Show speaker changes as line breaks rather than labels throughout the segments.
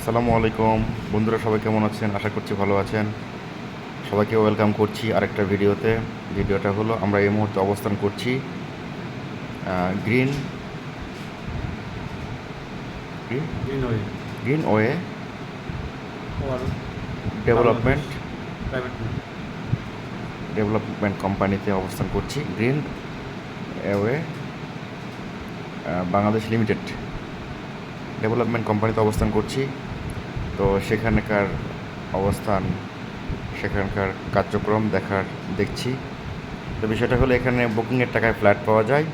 আসসালামু আলাইকুম বন্ধুরা, সবাই কেমন আছেন? আশা করছি ভালো আছেন। সবাইকে ওয়েলকাম করছি আরেকটা ভিডিওতে। ভিডিওটা হলো আমরা এই মুহূর্তে অবস্থান করছি গ্রিন
গ্রিনওয়ে
গ্রিন ওয়ে
ওয়ার Bangladesh
development
private limited.
Development কোম্পানিতে অবস্থান করছি। Green way Bangladesh limited development কোম্পানিতে অবস্থান করছি। তো সেখানকার কার্যক্রম দেখছি। তো বিষয়টা হলো, এখানে বুকিংয়ের টাকায় ফ্ল্যাট পাওয়া যায়।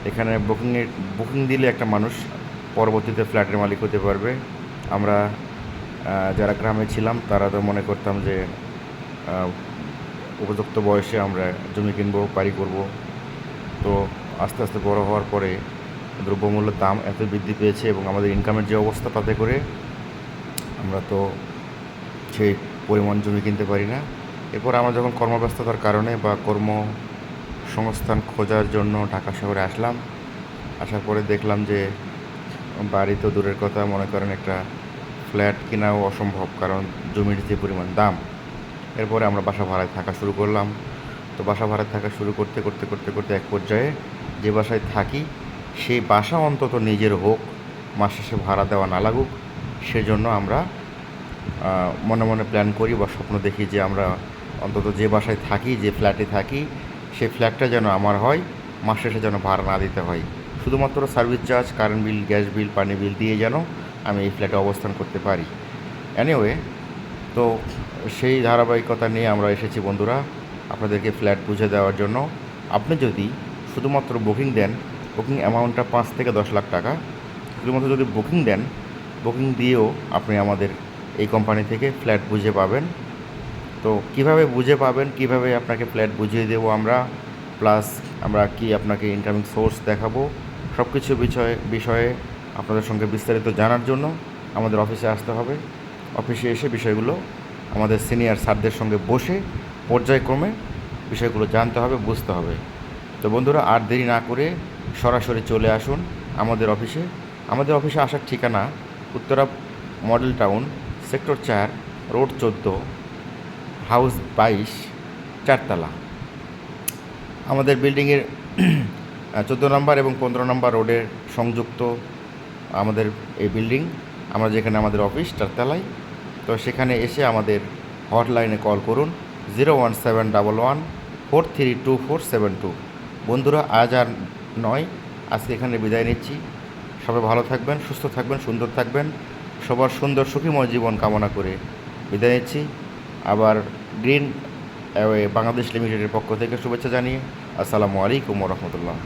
এখানে বুকিং দিলে একটা মানুষ পরবর্তীতে ফ্ল্যাটের মালিক হতে পারবে। আমরা যারা গ্রামে ছিলাম তারা তো মনে করতাম যে উপযুক্ত বয়সে আমরা জমি কিনবো, বাড়ি করব। তো আস্তে আস্তে বড় হওয়ার পরে দ্রব্যমূল্যের দাম এত বৃদ্ধি পেয়েছে এবং আমাদের ইনকামের যে অবস্থা, তাতে করে আমরা তো সেই পরিমাণ জমি কিনতে পারি না। এরপর আমরা যখন কর্মব্যস্ততার কারণে বা কর্মসংস্থান খোঁজার জন্য ঢাকা শহরে আসলাম। আসার পরে দেখলাম যে বাড়ি তো দূরের কথা, মনে করেন একটা ফ্ল্যাট কেনাও অসম্ভব, কারণ জমির যে পরিমাণ দাম। এরপরে আমরা বাসা ভাড়ায় থাকা শুরু করলাম। তো বাসা ভাড়ায় থাকা শুরু করতে করতে করতে করতে এক পর্যায়ে যে বাসায় থাকি সেই বাসা অন্তত নিজের হোক, মাস শেষে ভাড়া দেওয়া না লাগুক, সেজন্য আমরা মনে মনে প্ল্যান করি বা স্বপ্ন দেখি যে আমরা অন্তত যে বাসায় থাকি, যে ফ্ল্যাটে থাকি, সেই ফ্ল্যাটটা যেন আমার হয়, মাস শেষে যেন ভাড়া না দিতে হয়। শুধুমাত্র service charge, current bill, gas bill, পানি বিল দিয়ে যেন আমি এই ফ্ল্যাটে অবস্থান করতে পারি। এনিওয়ে, তো সেই ধারাবাহিকতা নিয়ে আমরা এসেছি বন্ধুরা, আপনাদেরকে ফ্ল্যাট বুঝে দেওয়ার জন্য। আপনি যদি শুধুমাত্র বুকিং দেন, বুকিং অ্যামাউন্টটা 5 থেকে 10 লাখ টাকা, শুধুমাত্র যদি বুকিং দেন, বুকিং দিয়েও আপনি আমাদের এই কোম্পানি থেকে ফ্ল্যাট বুঝে পাবেন। তো কিভাবে বুঝে পাবেন, কিভাবে আপনাকে ফ্ল্যাট বুঝিয়ে দেবো আমরা, প্লাস আমরা কি আপনাকে ইনকামিং সোর্স দেখাবো, সব কিছু বিষয়ে আপনাদের সঙ্গে বিস্তারিত জানার জন্য আমাদের অফিসে আসতে হবে। অফিসে এসে বিষয়গুলো আমাদের সিনিয়র স্যারদের সঙ্গে বসে পর্যায়ক্রমে বিষয়গুলো জানতে হবে, বুঝতে হবে। তো বন্ধুরা, আর দেরি না করে সরাসরি চলে আসুন আমাদের অফিসে। আমাদের অফিসে আসার ঠিকানা Uttara model town, sector 4, road 14, house 22, 4 তলা। আমাদের বিল্ডিংয়ের 14 নম্বর এবং 15 নম্বর রোডের সংযুক্ত আমাদের এই বিল্ডিং, যেখানে আমাদের অফিস 4 তলায়। তো সেখানে এসে আমাদের হটলাইনে কল করুন 01711 432472। বন্ধুরা, আজ আর নয়, আজকে এখানে বিদায় নিচ্ছি। সবাই ভালো থাকবেন, সুস্থ থাকবেন, সুন্দর থাকবেন। সবার সুন্দর সুখীময় জীবন কামনা করে বিদায় নিচ্ছি। আবার গ্রিন বাংলাদেশ লিমিটেডের পক্ষ থেকে শুভেচ্ছা জানিয়ে আসসালামু আলাইকুম ওয়া রাহমাতুল্লাহ।